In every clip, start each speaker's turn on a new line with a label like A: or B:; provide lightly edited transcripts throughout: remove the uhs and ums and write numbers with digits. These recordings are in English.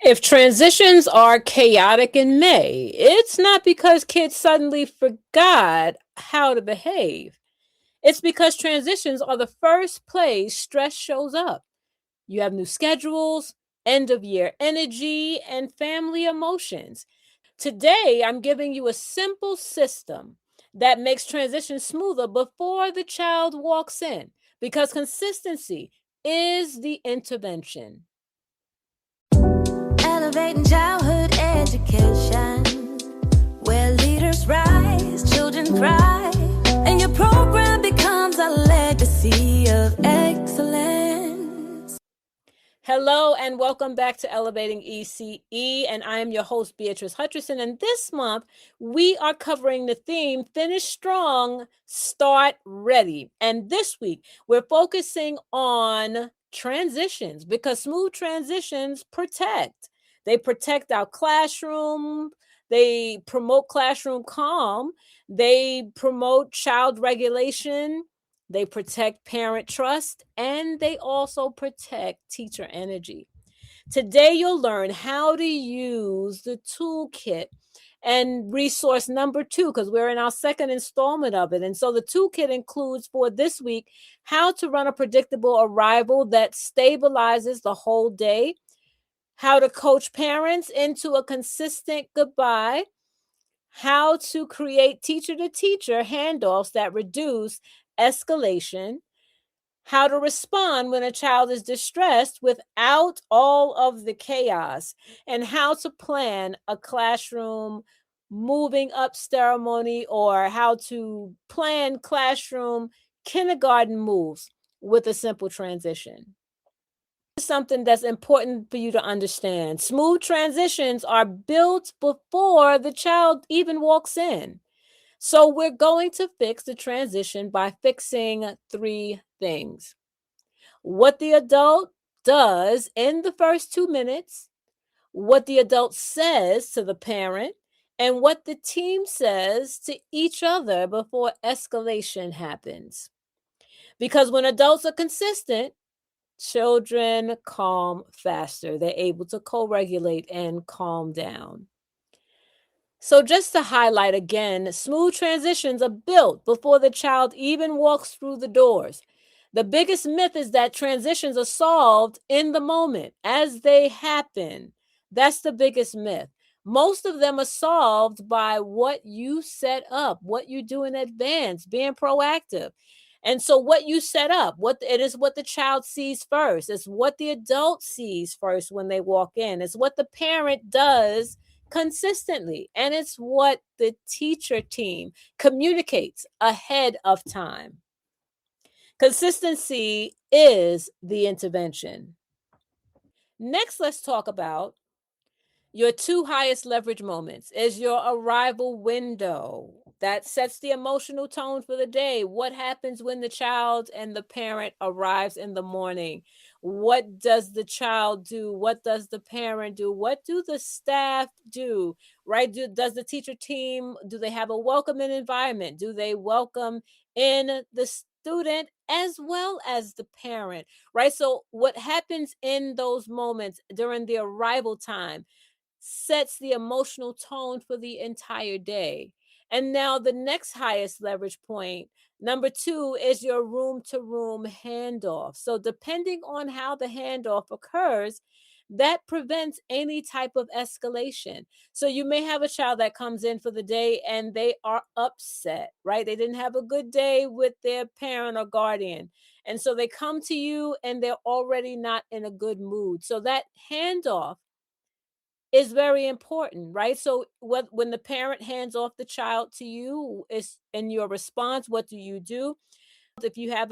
A: If transitions are chaotic in May, it's not because kids suddenly forgot how to behave. It's because transitions are the first place stress shows up. You have new schedules, end of year energy, and family emotions. Today, I'm giving you a simple system that makes transition smoother before the child walks in because consistency is the intervention.
B: Elevating childhood education, where leaders rise, children thrive, and your program becomes a legacy of excellence.
A: Hello and welcome back to Elevating ECE, and I am your host, Beatrice Hutcherson. And this month, we are covering the theme Finish Strong, Start Ready. And this week, we're focusing on transitions because smooth transitions protect. They protect our classroom, they promote classroom calm, they promote child regulation, they protect parent trust, and they also protect teacher energy. Today, you'll learn how to use the toolkit and resource number 2, because we're in our second installment of it. And so the toolkit includes for this week how to run a predictable arrival that stabilizes the whole day, how to coach parents into a consistent goodbye, how to create teacher to teacher handoffs that reduce escalation, how to respond when a child is distressed without all of the chaos, and how to plan a classroom moving up ceremony, or how to plan classroom kindergarten moves with a simple transition. Something that's important for you to understand. Smooth transitions are built before the child even walks in. So we're going to fix the transition by fixing 3 things: what the adult does in the first 2 minutes, what the adult says to the parent, and what the team says to each other before escalation happens. Because when adults are consistent, children calm faster. They're able to co regulate and calm down. So, just to highlight again, smooth transitions are built before the child even walks through the doors. The biggest myth is that transitions are solved in the moment as they happen. That's the biggest myth. Most of them are solved by what you set up, what you do in advance, being proactive. And so what you set up, what it is what the child sees first. It's what the adult sees first when they walk in. It's what the parent does consistently. And it's what the teacher team communicates ahead of time. Consistency is the intervention. Next, let's talk about your 2 highest leverage moments. Is your arrival window that sets the emotional tone for the day. What happens when the child and the parent arrives in the morning? What does the child do? What does the parent do? What do the staff do? Right? Does the teacher team, do they have a welcoming environment? Do they welcome in the student as well as the parent? Right? So what happens in those moments during the arrival time sets the emotional tone for the entire day. And now the next highest leverage point, number 2, is your room to room handoff. So depending on how the handoff occurs, that prevents any type of escalation. So you may have a child that comes in for the day and they are upset, right? They didn't have a good day with their parent or guardian. And so they come to you and they're already not in a good mood. So that handoff is very important, right? So when the parent hands off the child to you, is in your response, what do you do? If you have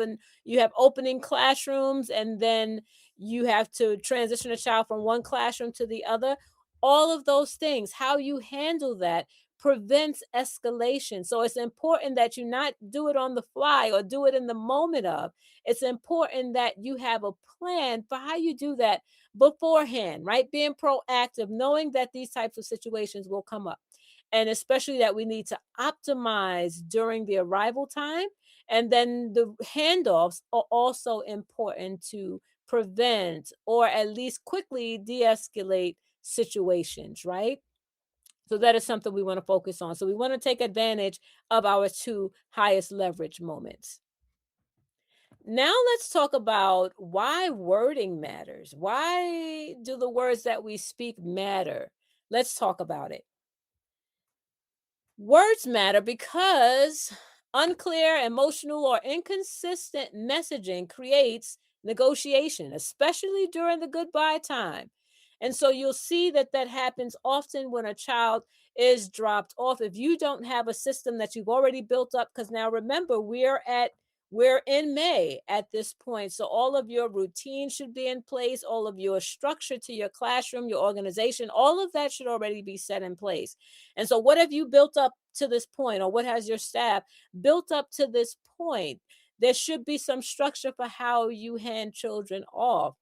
A: opening classrooms and then you have to transition a child from one classroom to the other, all of those things, how you handle that prevents escalation. So it's important that you not do it on the fly or do it in the moment of. It's important that you have a plan for how you do that beforehand, right? Being proactive, knowing that these types of situations will come up. And especially that we need to optimize during the arrival time. And then the handoffs are also important to prevent, or at least quickly de escalate situations, right? So that is something we want to focus on. So we want to take advantage of our two highest leverage moments. Now let's talk about why wording matters. Why do the words that we speak matter? Let's talk about it. Words matter because unclear, emotional, or inconsistent messaging creates negotiation, especially during the goodbye time. And so you'll see that that happens often when a child is dropped off. If you don't have a system that you've already built up, because now remember, we're in May at this point. So all of your routine should be in place, all of your structure to your classroom, your organization, all of that should already be set in place. And so, what have you built up to this point, or what has your staff built up to this point? There should be some structure for how you hand children off.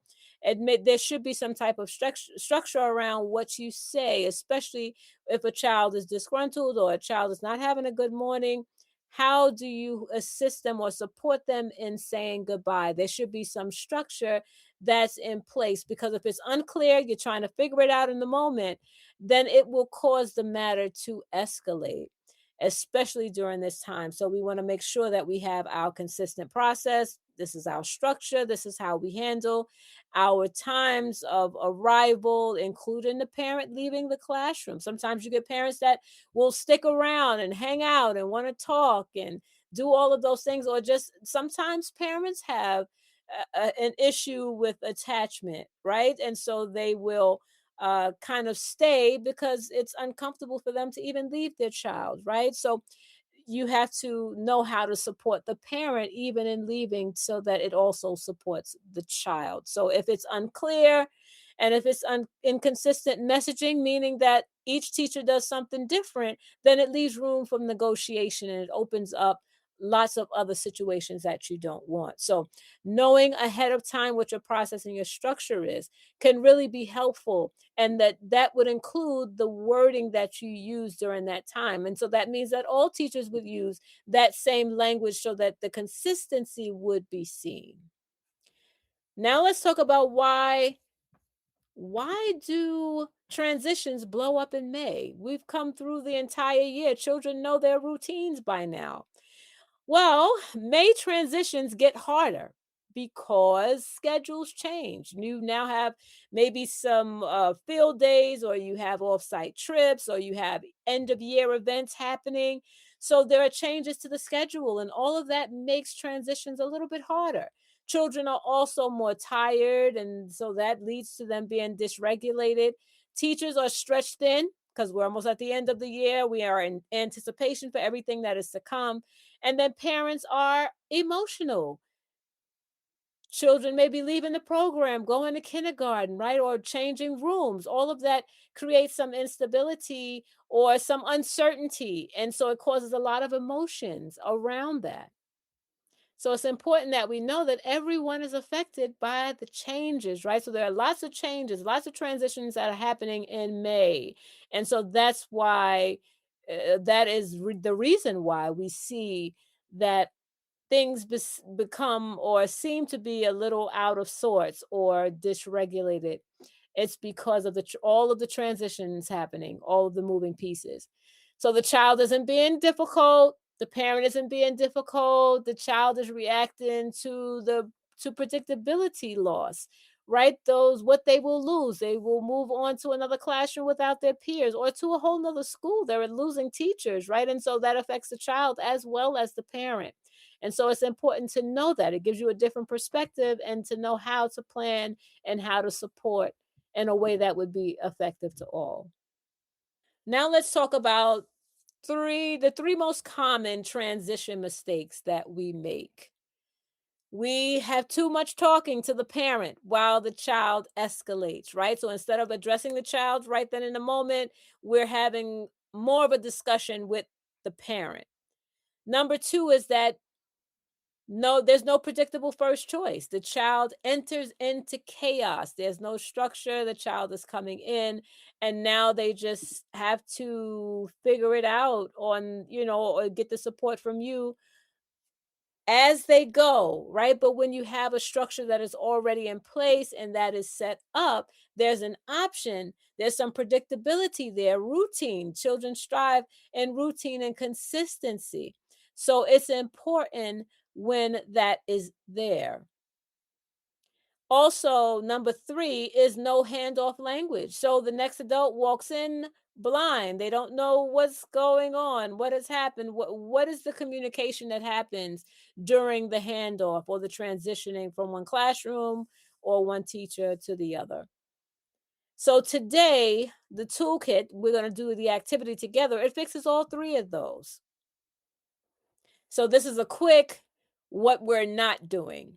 A: Admit there should be some type of structure around what you say, especially if a child is disgruntled or a child is not having a good morning. How do you assist them or support them in saying goodbye? There should be some structure that's in place, because if it's unclear, you're trying to figure it out in the moment, then it will cause the matter to escalate, especially during this time. So we want to make sure that we have our consistent process. This is our structure. This is how we handle our times of arrival, including the parent leaving the classroom. Sometimes you get parents that will stick around and hang out and want to talk and do all of those things, or just sometimes parents have an issue with attachment, right? And so they will kind of stay because it's uncomfortable for them to even leave their child, right? So you have to know how to support the parent even in leaving, so that it also supports the child. So if it's unclear and if it's inconsistent messaging, meaning that each teacher does something different, then it leaves room for negotiation and it opens up lots of other situations that you don't want. So knowing ahead of time what your process and your structure is can really be helpful, and that would include the wording that you use during that time. And so that means that all teachers would use that same language so that the consistency would be seen. Now let's talk about why do transitions blow up in May? We've come through the entire year. Children know their routines by now. Well, May transitions get harder because schedules change. You now have maybe some field days, or you have offsite trips, or you have end of year events happening. So there are changes to the schedule, and all of that makes transitions a little bit harder. Children are also more tired, and so that leads to them being dysregulated. Teachers are stretched thin because we're almost at the end of the year. We are in anticipation for everything that is to come. And then parents are emotional. Children may be leaving the program, going to kindergarten, right? Or changing rooms. All of that creates some instability or some uncertainty. And so it causes a lot of emotions around that. So it's important that we know that everyone is affected by the changes, right? So there are lots of changes, lots of transitions that are happening in May. And so that's why that is the reason why we see that things become or seem to be a little out of sorts or dysregulated. It's because of all of the transitions happening, all of the moving pieces. So the child isn't being difficult, the parent isn't being difficult, the child is reacting to predictability loss, right? Those what they will lose. They will move on to another classroom without their peers, or to a whole nother school. They're losing teachers, right? And so that affects the child as well as the parent. And so it's important to know that. It gives you a different perspective, and to know how to plan and how to support in a way that would be effective to all. Now let's talk about the three most common transition mistakes that we make. We have too much talking to the parent while the child escalates, right? So instead of addressing the child right then in the moment, we're having more of a discussion with the parent. Number two is that no, there's no predictable first choice. The child enters into chaos. There's no structure. The child is coming in, and now they just have to figure it out on, or get the support from you as they go, right? But when you have a structure that is already in place and that is set up, there's an option, there's some predictability there, routine. Children strive in routine and consistency. So it's important when that is there. Also, number 3 is no handoff language. So the next adult walks in blind. They don't know what's going on, what has happened, what is the communication that happens during the handoff or the transitioning from one classroom or one teacher to the other. So today, the toolkit, we're going to do the activity together. It fixes all 3 of those. So this is a quick what we're not doing.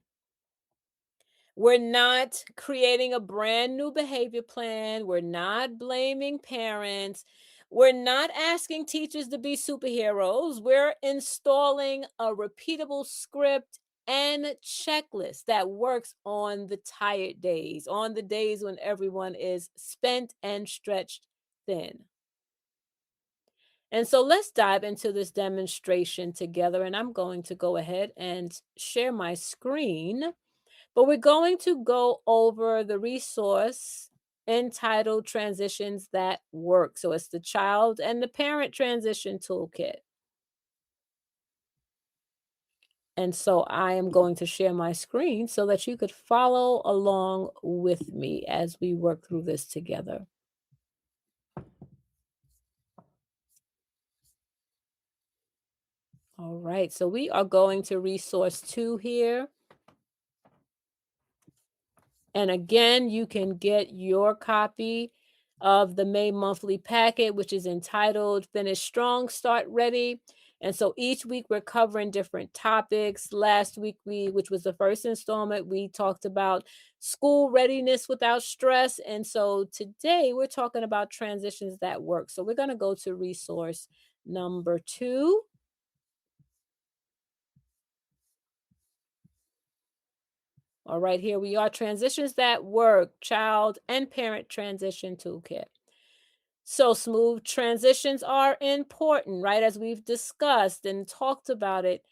A: We're not creating a brand new behavior plan. We're not blaming parents. We're not asking teachers to be superheroes. We're installing a repeatable script and checklist that works on the tired days, on the days when everyone is spent and stretched thin. And so let's dive into this demonstration together. And I'm going to go ahead and share my screen, but we're going to go over the resource entitled Transitions That Work. So it's the Child and the Parent Transition Toolkit. And so I am going to share my screen so that you could follow along with me as we work through this together. All right, so we are going to resource 2 here. And again, you can get your copy of the May monthly packet, which is entitled Finish Strong, Start Ready. And so each week we're covering different topics. Last week, which was the first installment, we talked about school readiness without stress. And so today we're talking about transitions that work. So we're going to go to resource number 2. All right, here we are, Transitions That Work, Child and Parent Transition Toolkit. So smooth transitions are important, right? As we've discussed and talked about it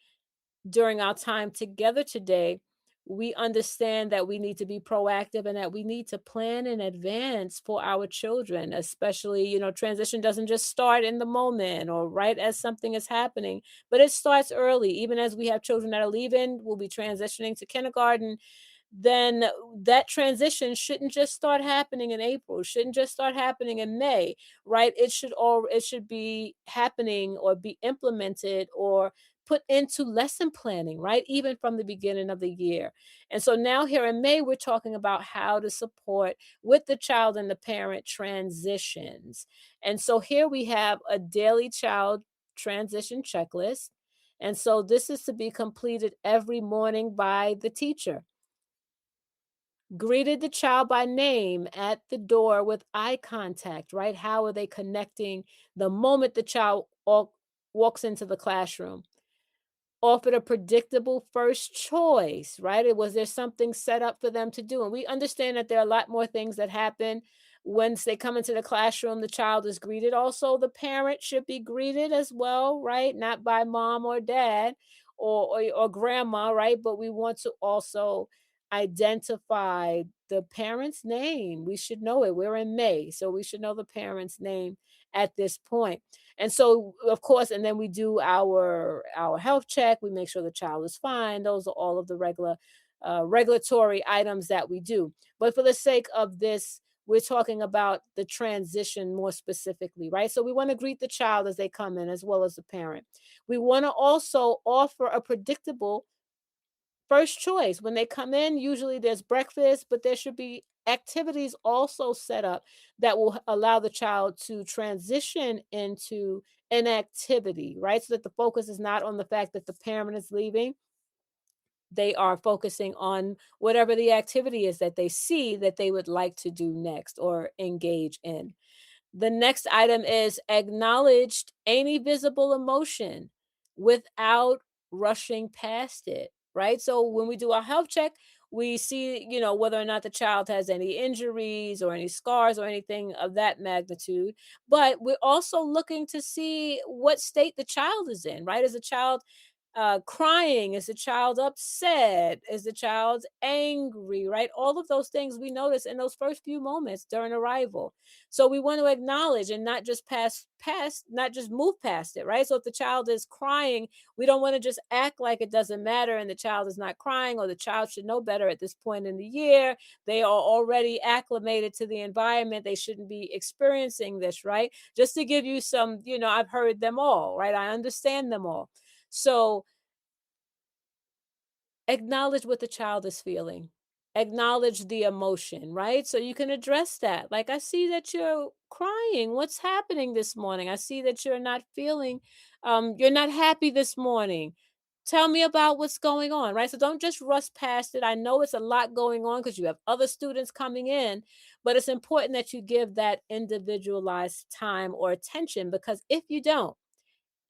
A: during our time together today, we understand that we need to be proactive and that we need to plan in advance for our children, especially, transition doesn't just start in the moment or right as something is happening, but it starts early. Even as we have children that are leaving, we'll be transitioning to kindergarten, then that transition shouldn't just start happening in April, shouldn't just start happening in May, right? It should be happening or be implemented or put into lesson planning, right? Even from the beginning of the year. And so now here in May, we're talking about how to support with the child and the parent transitions. And so here we have a daily child transition checklist. And so this is to be completed every morning by the teacher. Greeted the child by name at the door with eye contact, right? How are they connecting the moment the child walks into the classroom? Offered a predictable first choice, right? It was there something set up for them to do. And we understand that there are a lot more things that happen once they come into the classroom. The child is greeted. Also, the parent should be greeted as well, right? Not by mom or dad or grandma, right? But we want to also identify the parent's name. We should know it. We're in May, so we should know the parent's name at this point. And so, of course, and then we do our health check. We make sure the child is fine. Those are all of the regulatory items that we do. But for the sake of this, we're talking about the transition more specifically, right? So we want to greet the child as they come in, as well as the parent. We want to also offer a predictable first choice. When they come in, usually there's breakfast, but there should be activities also set up that will allow the child to transition into an activity, right? So that the focus is not on the fact that the parent is leaving. They are focusing on whatever the activity is that they see that they would like to do next or engage in. The next item is acknowledged any visible emotion without rushing past it, right? So when we do our health check, we see, whether or not the child has any injuries or any scars or anything of that magnitude. But we're also looking to see what state the child is in, right? Is the child Crying, is the child upset, is the child angry, right? All of those things we notice in those first few moments during arrival. So we want to acknowledge and not just not just move past it, right? So if the child is crying, we don't want to just act like it doesn't matter and the child is not crying, or the child should know better at this point in the year. They are already acclimated to the environment, they shouldn't be experiencing this, right? Just to give you some, I've heard them all, right? I understand them all. So acknowledge what the child is feeling. Acknowledge the emotion, right? So you can address that. Like, I see that you're crying. What's happening this morning? I see that you're not feeling, you're not happy this morning. Tell me about what's going on, right? So don't just rush past it. I know it's a lot going on because you have other students coming in, but it's important that you give that individualized time or attention, because if you don't,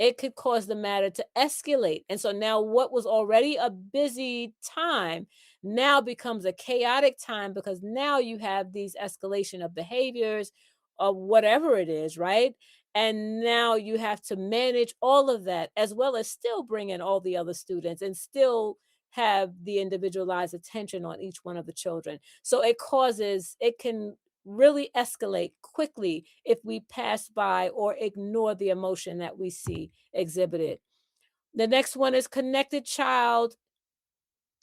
A: it could cause the matter to escalate. And so now what was already a busy time now becomes a chaotic time, because now you have these escalation of behaviors of whatever it is, right? And now you have to manage all of that, as well as still bring in all the other students and still have the individualized attention on each one of the children. So it can really escalate quickly if we pass by or ignore the emotion that we see exhibited. The next one is connected child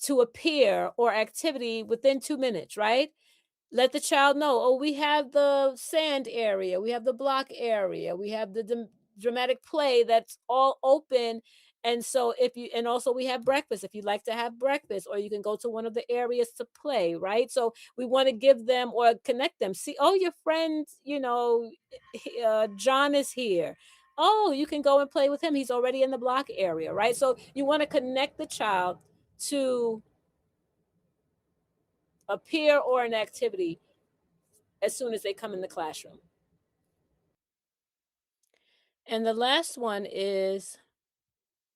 A: to a peer or activity within 2 minutes, right? Let the child know, oh, we have the sand area, we have the block area, we have the dramatic play that's all open. And so and also we have breakfast if you'd like to have breakfast, or you can go to one of the areas to play, right? So we want to give them or connect them. See, oh, your friend, John is here. Oh, you can go and play with him. He's already in the block area, right? So you want to connect the child to a peer or an activity as soon as they come in the classroom. And the last one is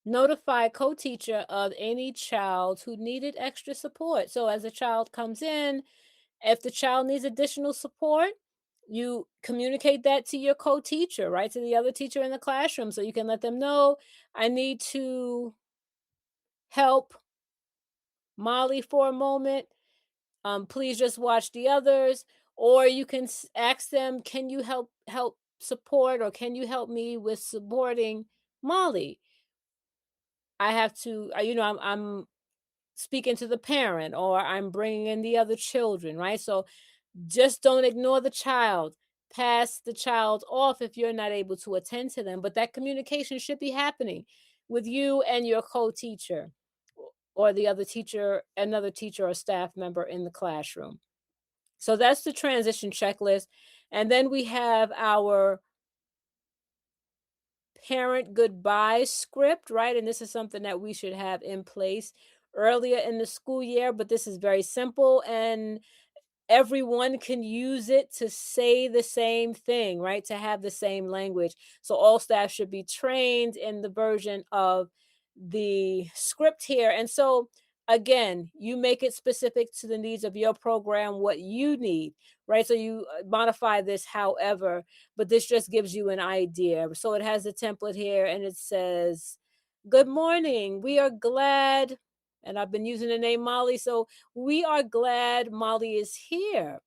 A: notify co-teacher of any child who needed extra support. So as a child comes in, if the child needs additional support, you communicate that to your co-teacher, right? To the other teacher in the classroom. So you can let them know, I need to help Molly for a moment. Please just watch the others. Or you can ask them, can you help support, or can you help me with supporting Molly? I have to, I'm speaking to the parent, or I'm bringing in the other children, right? So just don't ignore the child. Pass the child off if you're not able to attend to them. But that communication should be happening with you and your co-teacher, or the other teacher, another teacher or staff member in the classroom. So that's the transition checklist. And then we have our parent goodbye script, right? And this is something that we should have in place earlier in the school year, but this is very simple and everyone can use it to say the same thing, right? To have the same language. So all staff should be trained in the version of the script here. And so again, you make it specific to the needs of your program, what you need, right? So you modify this however, but this just gives you an idea. So it has a template here and it says, good morning. We are glad, and I've been using the name Molly, so we are glad Molly is here.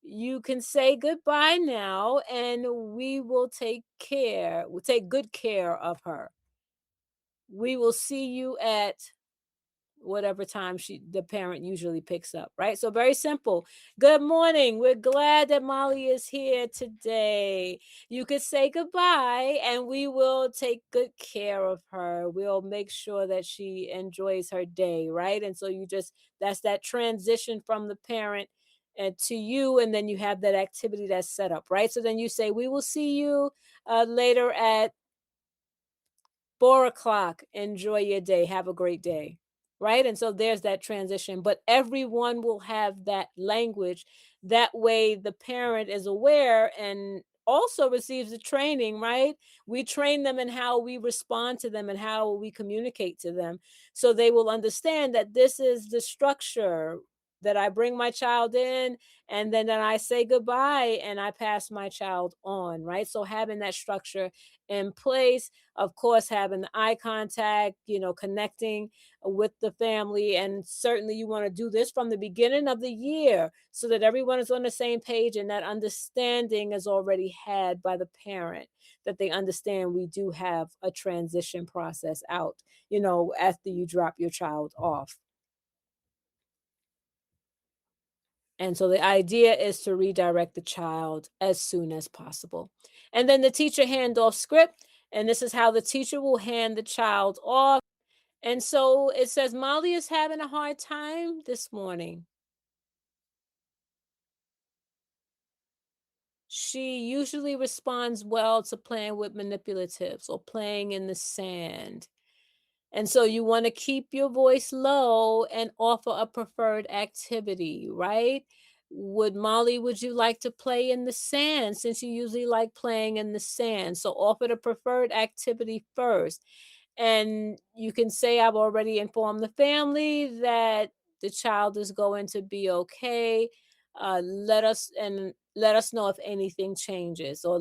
A: You can say goodbye now, and we will we'll take good care of her. We will see you at whatever time the parent usually picks up, right? So very simple. Good morning. We're glad that Molly is here today. You could say goodbye and we will take good care of her. We'll make sure that she enjoys her day, right? And so that's that transition from the parent and to you, and then you have that activity that's set up, right? So then you say, we will see you later at 4 o'clock. Enjoy your day. Have a great day. Right. And so there's that transition, but everyone will have that language. That way the parent is aware and also receives the training, right? We train them in how we respond to them and how we communicate to them. So they will understand that this is the structure. that I bring my child in, and then I say goodbye and I pass my child on, right? So having that structure in place, of course, having the eye contact, connecting with the family. And certainly you want to do this from the beginning of the year so that everyone is on the same page and that understanding is already had by the parent, that they understand we do have a transition process out, after you drop your child off. And so the idea is to redirect the child as soon as possible. And then the teacher handoff script. And this is how the teacher will hand the child off. And so it says, Molly is having a hard time this morning. She usually responds well to playing with manipulatives or playing in the sand. And so you want to keep your voice low and offer a preferred activity, right? Would you like to play in the sand since you usually like playing in the sand? So offer the preferred activity first. And you can say, I've already informed the family that the child is going to be okay. Let us know if anything changes, or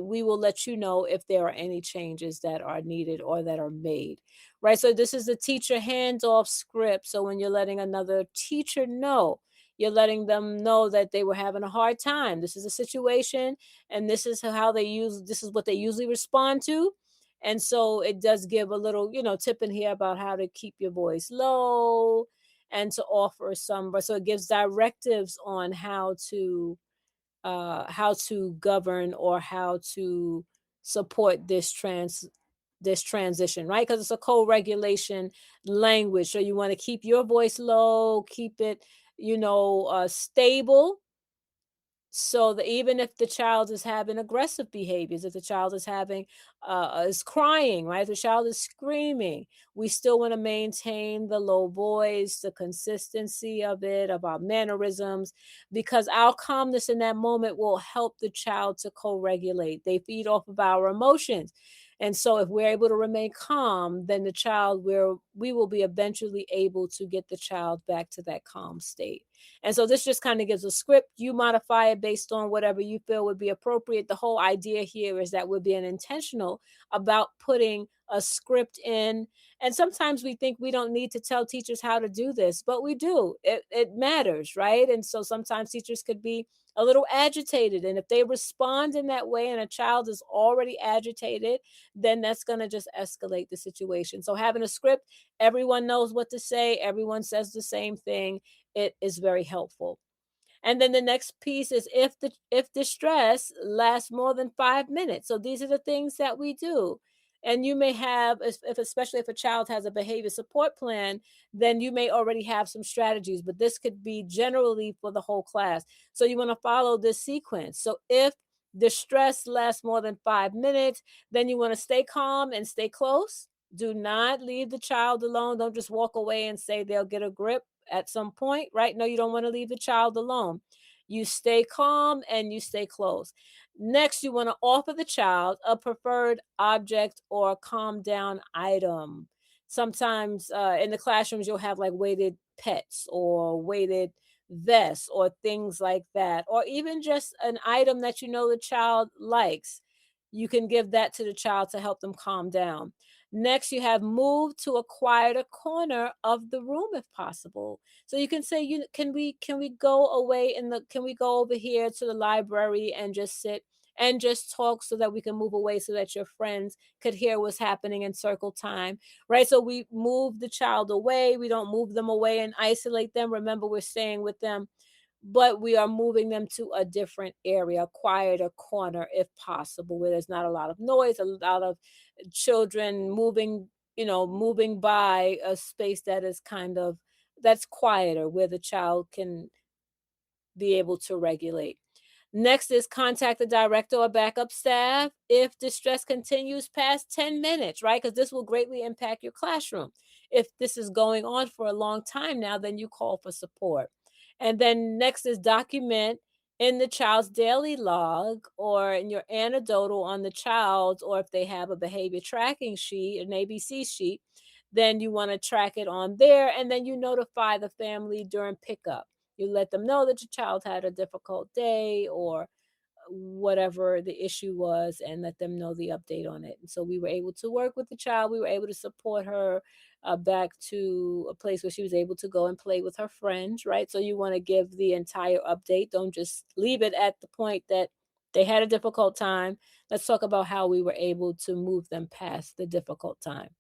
A: we will let you know if there are any changes that are needed or that are made. Right. So this is the teacher handoff script. So when you're letting another teacher know, you're letting them know that they were having a hard time. This is a situation, and this is what they usually respond to. And so it does give a little, tip in here about how to keep your voice low and to offer so it gives directives on how to govern or how to support this transition, right? Because it's a co-regulation language. So you want to keep your voice low, keep it, stable, so that even if the child is having aggressive behaviors, if the child is crying, right, if the child is screaming, we still want to maintain the low voice, the consistency of our mannerisms, because our calmness in that moment will help the child to co-regulate. They feed off of our emotions. And so if we're able to remain calm, then we will be eventually able to get the child back to that calm state. And so this just kind of gives a script. You modify it based on whatever you feel would be appropriate. The whole idea here is that we're being intentional about putting a script in. And sometimes we think we don't need to tell teachers how to do this, but we do. It matters, right? And so sometimes teachers could be a little agitated. And if they respond in that way and a child is already agitated, then that's going to just escalate the situation. So having a script, everyone knows what to say, everyone says the same thing. It is very helpful. And then the next piece is if the stress lasts more than 5 minutes. So these are the things that we do. And you may have, if especially if a child has a behavior support plan, then you may already have some strategies, but this could be generally for the whole class. So you want to follow this sequence. So if the stress lasts more than 5 minutes, then you want to stay calm and stay close. Do not leave the child alone. Don't just walk away and say they'll get a grip at some point, right? No, you don't want to leave the child alone. You stay calm and you stay close. Next, you want to offer the child a preferred object or a calm down item. Sometimes in the classrooms, you'll have like weighted pets or weighted vests or things like that, or even just an item that the child likes. You can give that to the child to help them calm down. Next, you have moved to a quieter corner of the room if possible. So you can say, can we go away can we go over here to the library and just sit and just talk so that we can move away so that your friends could hear what's happening in circle time, right? So we move the child away. We don't move them away and isolate them. Remember, we're staying with them, but we are moving them to a different area, a quieter corner if possible, where there's not a lot of noise, a lot of children moving by a space that's quieter, where the child can be able to regulate. Next is contact the director or backup staff if distress continues past 10 minutes, right? Because this will greatly impact your classroom. If this is going on for a long time now, then you call for support. And then next is document in the child's daily log or in your anecdotal on the child, or if they have a behavior tracking sheet, an ABC sheet, then you want to track it on there, and then you notify the family during pickup. You let them know that your child had a difficult day or whatever the issue was, and let them know the update on it. And so we were able to work with the child. We were able to support her back to a place where she was able to go and play with her friends, right? So you want to give the entire update. Don't just leave it at the point that they had a difficult time. Let's talk about how we were able to move them past the difficult time.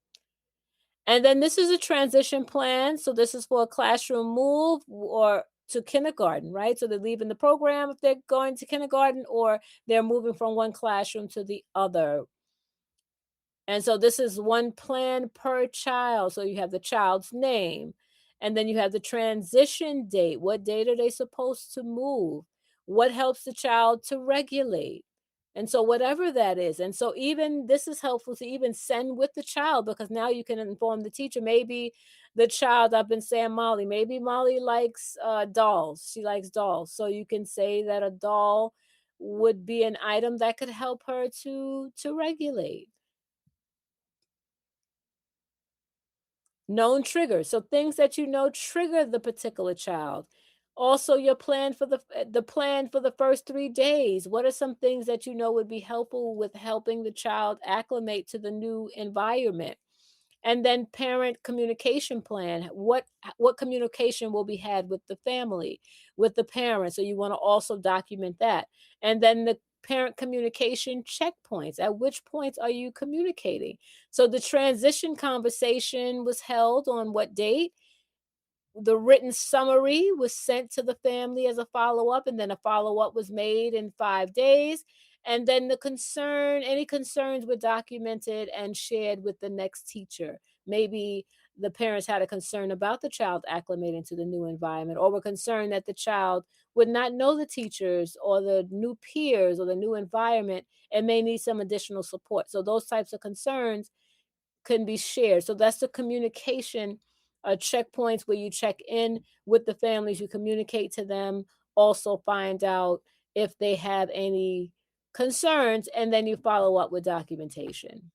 A: And then this is a transition plan. So this is for a classroom move or to kindergarten, right? So they're leaving the program if they're going to kindergarten, or they're moving from one classroom to the other. And so this is one plan per child. So you have the child's name, and then you have the transition date. What date are they supposed to move? What helps the child to regulate? And so whatever that is. And so even this is helpful to even send with the child, because now you can inform the teacher. Maybe the child, I've been saying Molly, maybe Molly likes dolls. She likes dolls. So you can say that a doll would be an item that could help her to regulate. Known triggers, so things that you know trigger the particular child. Also, your plan for the plan for the first 3 days. What are some things that you know would be helpful with helping the child acclimate to the new environment? And then parent communication plan. What communication will be had with the family, with the parents? So you want to also document that. And then the parent communication checkpoints. At which points are you communicating? So the transition conversation was held on what date? The written summary was sent to the family as a follow-up, and then a follow-up was made in 5 days. And then any concerns were documented and shared with the next teacher. Maybe the parents had a concern about the child acclimating to the new environment, or were concerned that the child would not know the teachers or the new peers or the new environment and may need some additional support. So those types of concerns can be shared. So that's the communication checkpoints, where you check in with the families, you communicate to them, also find out if they have any concerns, and then you follow up with documentation.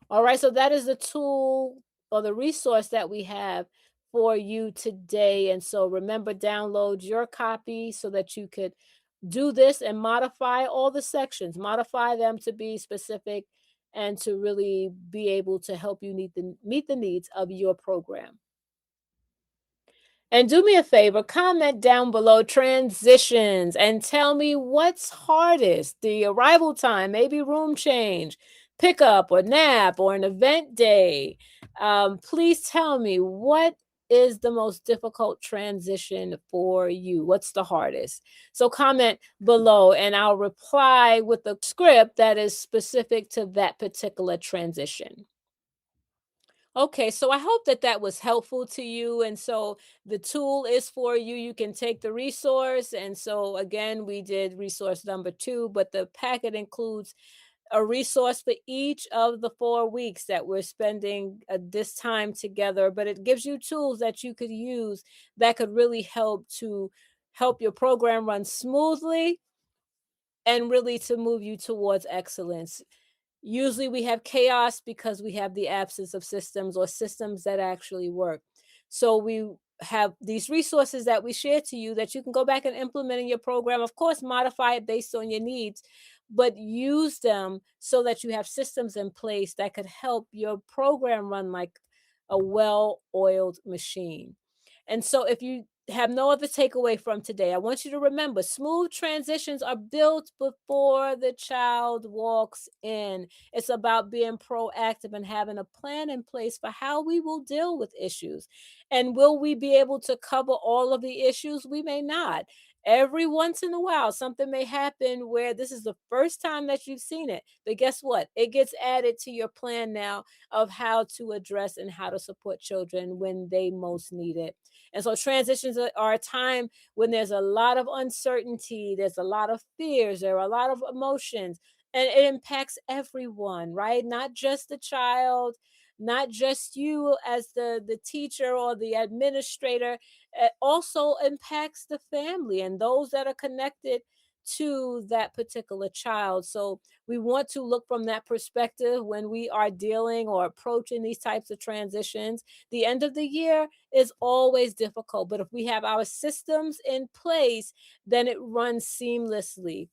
A: All right, so that is the tool or the resource that we have for you today. And so remember, download your copy so that you could do this and modify all the sections, modify them to be specific and to really be able to help you meet the needs of your program. And do me a favor, comment down below transitions and tell me what's hardest, the arrival time, maybe room change, pickup or nap or an event day. Please tell me, what is the most difficult transition for you? What's the hardest? So comment below and I'll reply with a script that is specific to that particular transition. Okay, so I hope that that was helpful to you. And so the tool is for you. You can take the resource. And so again, we did resource number 2, but the packet includes a resource for each of the 4 weeks that we're spending this time together. But it gives you tools that you could use that could really help your program run smoothly and really to move you towards excellence. Usually we have chaos because we have the absence of systems or systems that actually work. So we have these resources that we share to you that you can go back and implement in your program. Of course, modify it based on your needs, but use them so that you have systems in place that could help your program run like a well-oiled machine. And so if you have no other takeaway from today, I want you to remember, smooth transitions are built before the child walks in. It's about being proactive and having a plan in place for how we will deal with issues. And will we be able to cover all of the issues? We may not. Every once in a while, something may happen where this is the first time that you've seen it. But guess what? It gets added to your plan now of how to address and how to support children when they most need it. And so transitions are a time when there's a lot of uncertainty, there's a lot of fears, there are a lot of emotions, and it impacts everyone, right? Not just the child, not just you as the teacher or the administrator. It also impacts the family and those that are connected to that particular child. So we want to look from that perspective when we are dealing or approaching these types of transitions. The end of the year is always difficult, but if we have our systems in place, then it runs seamlessly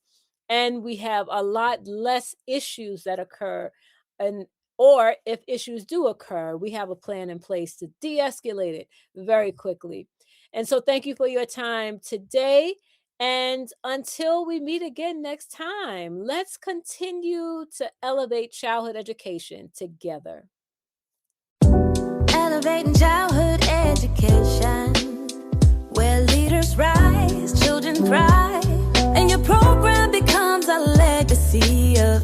A: and we have a lot less issues that occur. And or if issues do occur, we have a plan in place to de-escalate it very quickly. And so thank you for your time today. And until we meet again next time, let's continue to elevate childhood education together.
B: Elevating childhood education, where leaders rise, children thrive, and your program becomes a legacy of